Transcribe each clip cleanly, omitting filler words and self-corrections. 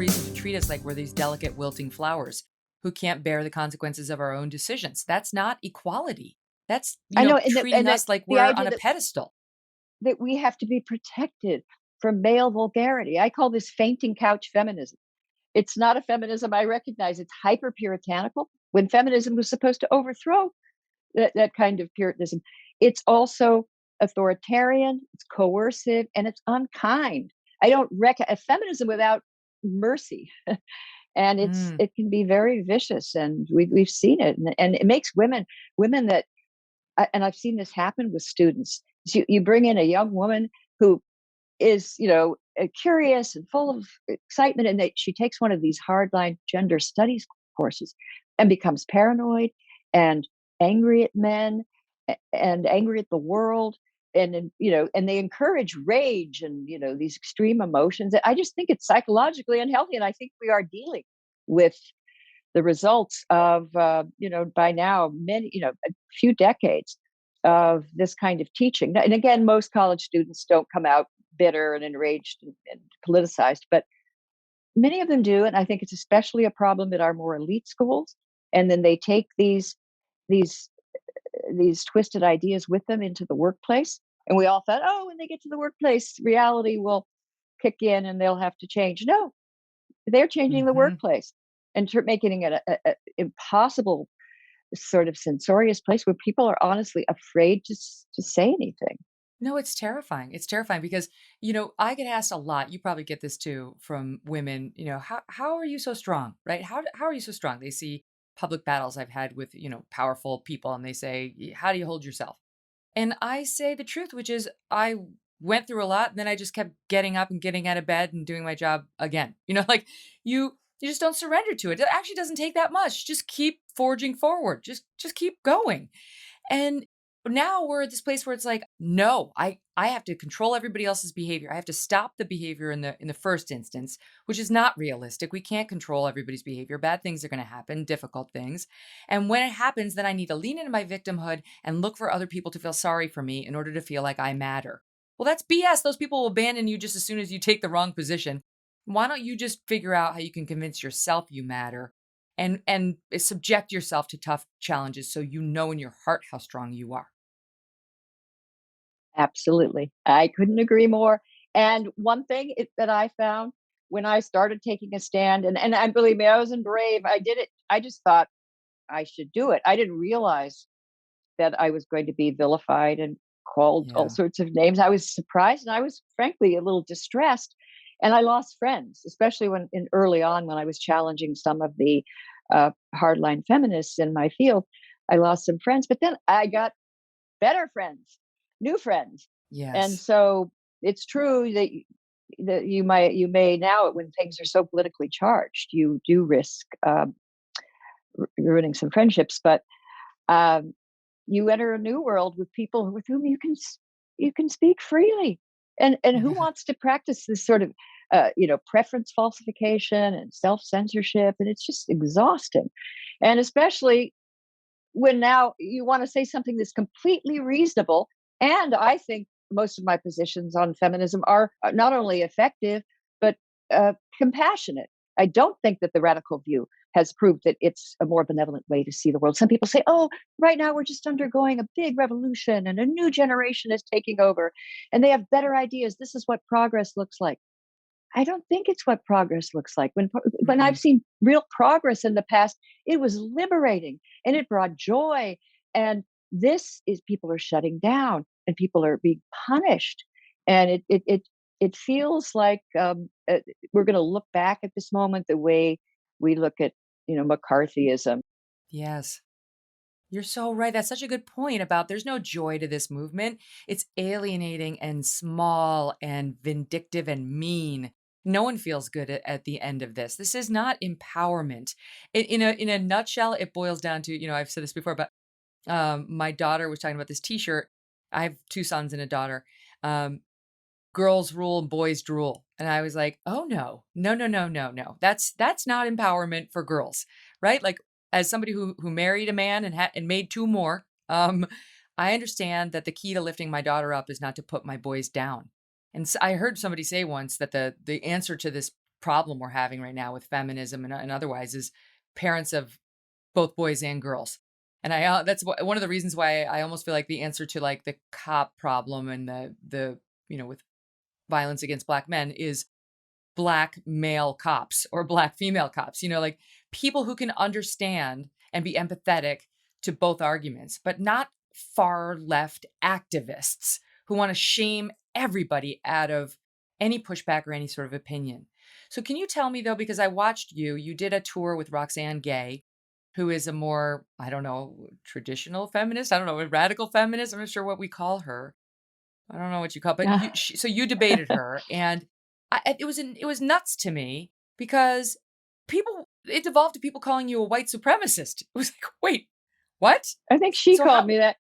reason to treat us like we're these delicate, wilting flowers who can't bear the consequences of our own decisions. That's not equality. That's, I know, treating us like the we're idea on a pedestal. that we have to be protected from male vulgarity. I call this fainting couch feminism. It's not a feminism I recognize. It's hyper puritanical when feminism was supposed to overthrow that kind of puritanism. It's also authoritarian, it's coercive, and it's unkind. I don't a feminism without mercy. And it can be very vicious, and we've seen it, and it makes women that, and I've seen this happen with students. So you bring in a young woman who is, curious and full of excitement, and she takes one of these hardline gender studies courses and becomes paranoid and angry at men and angry at the world, and and they encourage rage and these extreme emotions. I just think it's psychologically unhealthy, and I think we are dealing with the results of by now many a few decades of this kind of teaching. And again, most college students don't come out bitter and enraged and politicized, but many of them do, and I think it's especially a problem at our more elite schools. And then they take these twisted ideas with them into the workplace, and we all thought, oh, when they get to the workplace, reality will kick in and they'll have to change. No, they're changing the Mhm. workplace and making it a impossible sort of censorious place where people are honestly afraid to say anything. No, it's terrifying. It's terrifying because, I get asked a lot. You probably get this too from women, how are you so strong, right? How are you so strong? They see public battles I've had with, powerful people and they say, how do you hold yourself? And I say the truth, which is I went through a lot and then I just kept getting up and getting out of bed and doing my job again. Like you just don't surrender to it. It actually doesn't take that much. Just keep forging forward. Just keep going. And now we're at this place where it's like, no, I have to control everybody else's behavior. I have to stop the behavior in the first instance, which is not realistic. We can't control everybody's behavior. Bad things are going to happen, difficult things. And when it happens, then I need to lean into my victimhood and look for other people to feel sorry for me in order to feel like I matter. Well, that's BS. Those people will abandon you just as soon as you take the wrong position. Why don't you just figure out how you can convince yourself you matter and subject yourself to tough challenges so you know in your heart how strong you are. Absolutely. I couldn't agree more. And one thing that I found when I started taking a stand, and I believe me, I wasn't brave. I did it. I just thought I should do it. I didn't realize that I was going to be vilified and called all Yeah. sorts of names. I was surprised, and I was frankly a little distressed. And I lost friends, especially early on when I was challenging some of the hardline feminists in my field. I lost some friends, but then I got better friends, new friends. And Yes. so it's true that you may now, when things are so politically charged, you do risk ruining some friendships, but um, you enter a new world with people with whom you can speak freely. And who Yeah. wants to practice this sort of preference falsification and self-censorship? And it's just exhausting. And especially when now you want to say something that's completely reasonable. And I think most of my positions on feminism are not only effective, but compassionate. I don't think that the radical view has proved that it's a more benevolent way to see the world. Some people say, oh, right now we're just undergoing a big revolution and a new generation is taking over and they have better ideas. This is what progress looks like. I don't think it's what progress looks like. When I've Mm-mm. seen real progress in the past, it was liberating and it brought joy. And this is people are shutting down and people are being punished, and it feels like we're going to look back at this moment the way we look at McCarthyism. Yes. You're so right. That's such a good point about there's no joy to this movement. It's alienating and small and vindictive and mean. No one feels good at the end of this. This is not empowerment. In a nutshell, it boils down to, I've said this before, but my daughter was talking about this T-shirt. I have two sons and a daughter. Um, Girls rule and boys drool. And I was like, oh no, no, no, no, no, no. That's not empowerment for girls, right? Like as somebody who married a man and made two more, I understand that the key to lifting my daughter up is not to put my boys down. And so I heard somebody say once that the answer to this problem we're having right now with feminism and otherwise is parents of both boys and girls. And that's one of the reasons why I almost feel like the answer to like the cop problem and with violence against Black men is Black male cops or Black female cops, like people who can understand and be empathetic to both arguments, but not far left activists who want to shame everybody out of any pushback or any sort of opinion. So can you tell me though, because I watched you did a tour with Roxane Gay, who is a more, I don't know, traditional feminist. I don't know, a radical feminist. I'm not sure what we call her. I don't know what you call, but so you debated her, and it was nuts to me because it devolved to people calling you a white supremacist. It was like, wait, what? I think she So called how? me that.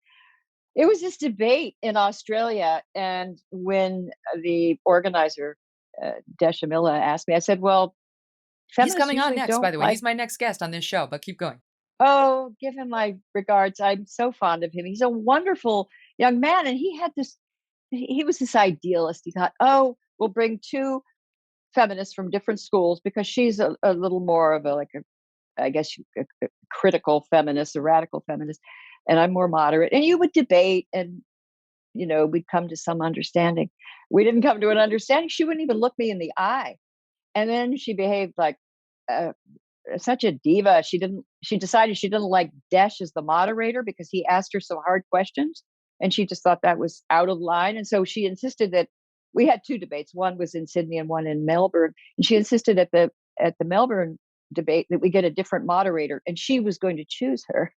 It was this debate in Australia, and when the organizer, Desh Amila, asked me, I said, well, He's feminists coming on usually next, by don't the way. like. He's my next guest on this show, but keep going. Oh, give him my regards. I'm so fond of him. He's a wonderful young man, and he was this idealist. He thought, oh, we'll bring two feminists from different schools because she's a little more of I guess, a critical feminist, a radical feminist, and I'm more moderate. And you would debate, and we'd come to some understanding. We didn't come to an understanding. She wouldn't even look me in the eye, and then she behaved like uh, such a diva. She decided she didn't like Desh as the moderator because he asked her so hard questions, and she just thought that was out of line. And so she insisted that we had two debates. One was in Sydney and one in Melbourne. And she insisted at the Melbourne debate that we get a different moderator, and she was going to choose her.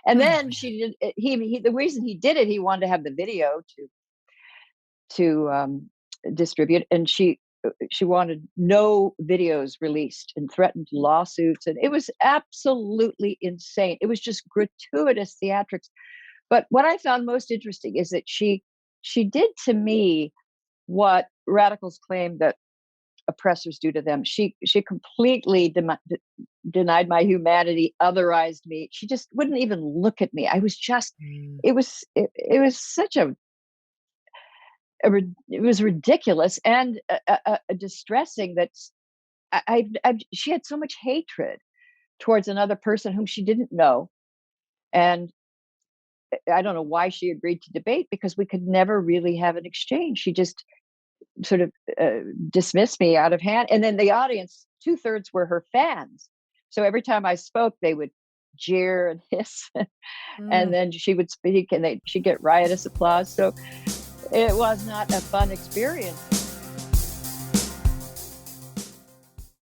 And Oh, then man. she did. The reason he did it, he wanted to have the video to distribute, and she wanted no videos released and threatened lawsuits, and it was absolutely insane. It was just gratuitous theatrics. But what I found most interesting is that she did to me what radicals claim that oppressors do to them. She completely denied my humanity, otherized me. She just wouldn't even look at me. I was just Mm. it was such it was ridiculous and distressing that she had so much hatred towards another person whom she didn't know. And I don't know why she agreed to debate, because we could never really have an exchange. She just sort of dismissed me out of hand. And then the audience, 2/3 were her fans. So every time I spoke, they would jeer and hiss. And Mm. then she would speak, and she'd get riotous applause. So it was not a fun experience.